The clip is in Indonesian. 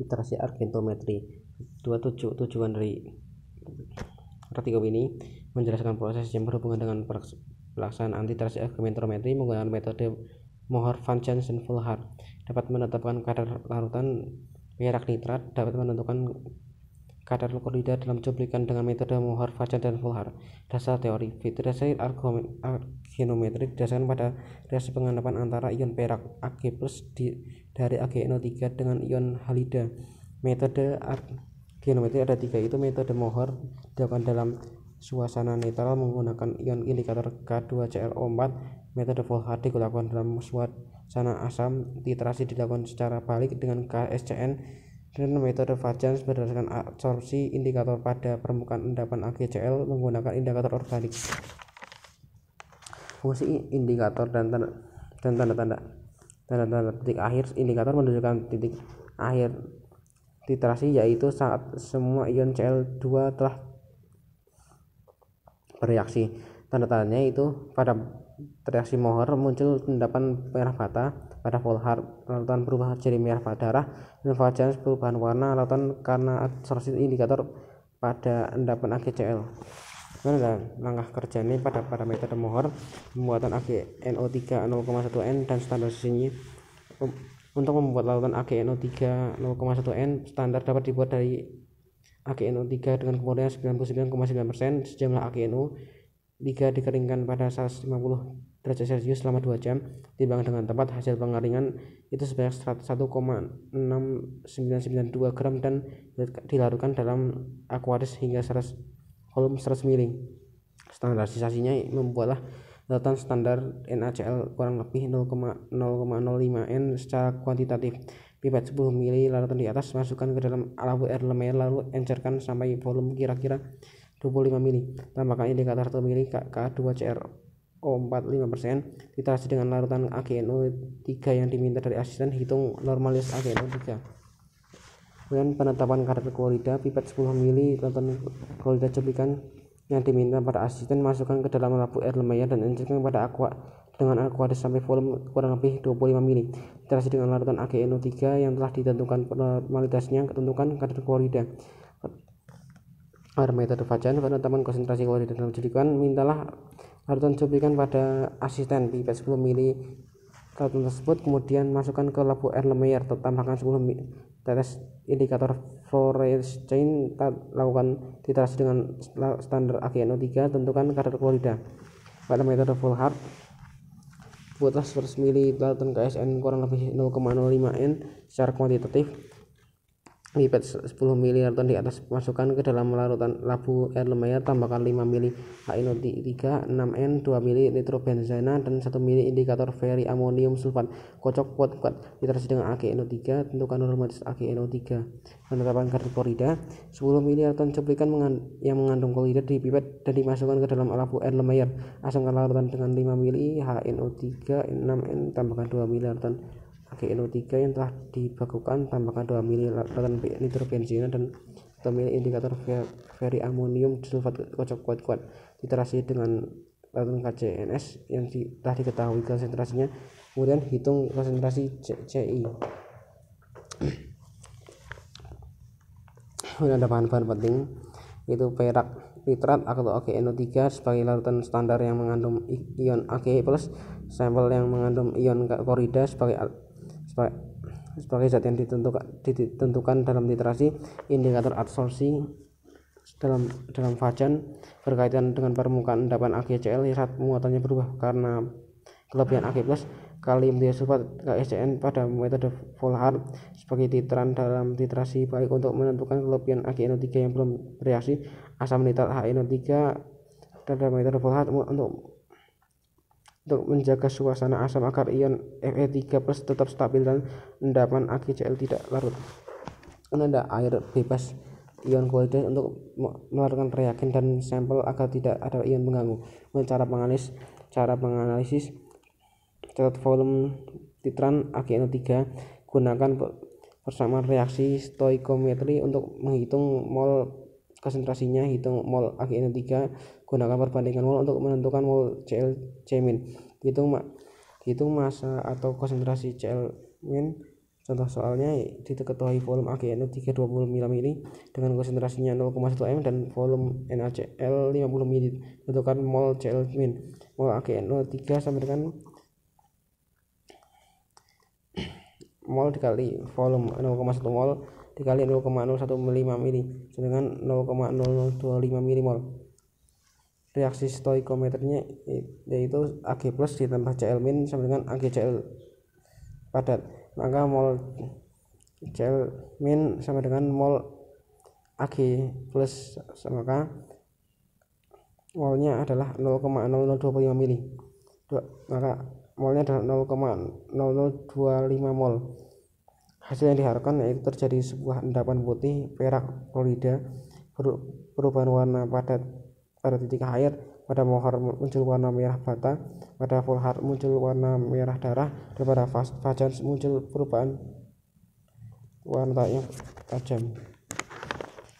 literasi argentometri. Tujuan dari artikel ini menjelaskan proses yang berhubungan dengan pelaksanaan literasi argentometri menggunakan metode Mohr, Van Janssen, Volhard. Dapat menetapkan kadar larutan perak nitrat, dapat menentukan kadar klorida dalam cuplikan dengan metode Mohr, Van Janssen, dan Volhard. Dasar teori literasi argentometri didasarkan pada reaksi pengendapan antara ion perak Ag+ dari AgNO3 dengan ion halida. Metode argentometri ada 3, yaitu metode Mohr dilakukan dalam suasana netral menggunakan ion indikator K2ClO4, metode Volhard dilakukan dalam suasana asam, literasi dilakukan secara balik dengan KSCN, dan metode Van Janssen berdasarkan absorpsi indikator pada permukaan endapan AgCl menggunakan indikator organik. Fungsi indikator dan tanda-tanda titik akhir. Indikator menunjukkan titik akhir literasi, yaitu saat semua ion Cl2 telah bereaksi. Tanda-tandanya itu pada reaksi Mohr muncul endapan merah bata, pada Volhard larutan berubah jadi merah darah, dan Van Janssen perubahan warna larutan karena absorpsi indikator pada endapan AgCl. Ada langkah kerja ini pada metode Mohr, pembuatan AgNO3 0,1N dan standarisasinya. Untuk membuat larutan AgNO3 0,1N standar dapat dibuat dari AgNO3 dengan kemurnian 99,9%. Sejumlah AgNO3 dikeringkan pada 150 derajat Celcius selama 2 jam. Timbang dengan tepat, hasil pengeringan itu sebanyak 1,6992 gram dan dilarutkan dalam aquarius hingga volume 100 ml. Standarisasinya membuatlah larutan standar NaCl kurang lebih 0,05 N secara kuantitatif. Pipet 10 ml larutan di atas masukkan ke dalam labu air Lemaire, lalu encerkan sampai volume kira-kira 25 ml. Tambahkan indikator 1 ml K2ClO4 5%. Literasi dengan larutan AgNO3 yang diminta dari asisten. Hitung normalitas AgNO3. Kemudian penetapan kadar klorida. Pipet 10 ml larutan klorida cuplikan yang diminta pada asisten masukkan ke dalam labu air Lemaire dan encerkan pada dengan aquarius sampai volume kurang lebih 25 ml. Literasi dengan larutan AgNO3 yang telah ditentukan normalitasnya. Tentukan kadar klorida. Pada metode Van Janssen, penetapan konsentrasi klorida dalam cuplikan, mintalah larutan cuplikan pada asisten. Pipet 10 ml larutan tersebut kemudian masukkan ke labu air Lemaire, tambahkan 10 tetes indikator fluorescein, lakukan literasi dengan standar AgNO3, tentukan kadar klorida. Pada metode Volhard, buatlah 100 ml larutan KSN kurang lebih 0,05 N secara kuantitatif. Pipet 10 ml larutan di atas masukkan ke dalam larutan labu air Lemaire, tambahkan 5 ml HNO3, 6 N, 2 ml nitrobenzena, dan 1 ml indikator feriamonium sulfat. Kocok kuat-kuat. Literasi dengan AgNO3, tentukan normalitas AgNO3. Penetapan kadar klorida. 10 ml larutan cuplikan yang mengandung klorida dipipet dan dimasukkan ke dalam labu air Lemaire. Asamkan larutan dengan 5 ml HNO3, 6 N, tambahkan 2 ml larutan AgNO3 yang telah dibakukan, tambahkan 2 ml larutan nitrobenzena dan 1 ml indikator feriamonium sulfat. Kocok kuat-kuat. Literasi dengan larutan KCNS yang telah diketahui konsentrasinya. Kemudian hitung konsentrasi CI. Kemudian ada bahan-bahan penting, yaitu perak nitrat atau AgNO3 sebagai larutan standar yang mengandung ion Ag+, sampel yang mengandung ion klorida sebagai zat yang ditentukan dalam literasi. Indikator absorpsi dalam Van berkaitan dengan permukaan endapan AgCl saat muatannya berubah karena kelebihan Ag+, kalium diosulfat KSCN pada metode Volhard sebagai titeran dalam literasi baik untuk menentukan kelebihan AgNO3 yang belum bereaksi. Asam nitrat HNO3 dalam metode Volhard untuk menjaga suasana asam agar ion Fe3+ tetap stabil dan endapan AgCl tidak larut. Ada air bebas ion klorida untuk melarutkan reagen dan sampel agar tidak ada ion mengganggu. Cara menganalisis catat volume titran AgNO3. Gunakan persamaan reaksi stoikiometri untuk menghitung mol konsentrasinya. Hitung mol AgNO3. Gunakan perbandingan mol untuk menentukan mol ClC min. Hitung massa atau konsentrasi ClC min Contoh soalnya diketahui volume AgNO3 20 ml dengan konsentrasinya 0,1 m dan volume NaCl 50 ml. Tentukan mol Cl min. Mol AgNO3 sama dengan mol dikali volume 0,1 mol dikali 0,015 ml dengan 0,0025 ml. Reaksi stoikiometrinya yaitu Ag plus ditambah Cl min sama dengan AgCl padat. Maka mol Cl min sama dengan mol Ag plus, maka molnya adalah 0,0025 ml. Maka molnya adalah 0,0025 mol. Hasil yang diharapkan yaitu terjadi sebuah endapan putih perak klorida, perubahan warna pada titik air, pada mohar muncul warna merah bata, pada fulhar muncul warna merah darah, dan pada fajans muncul perubahan warna yang tajam.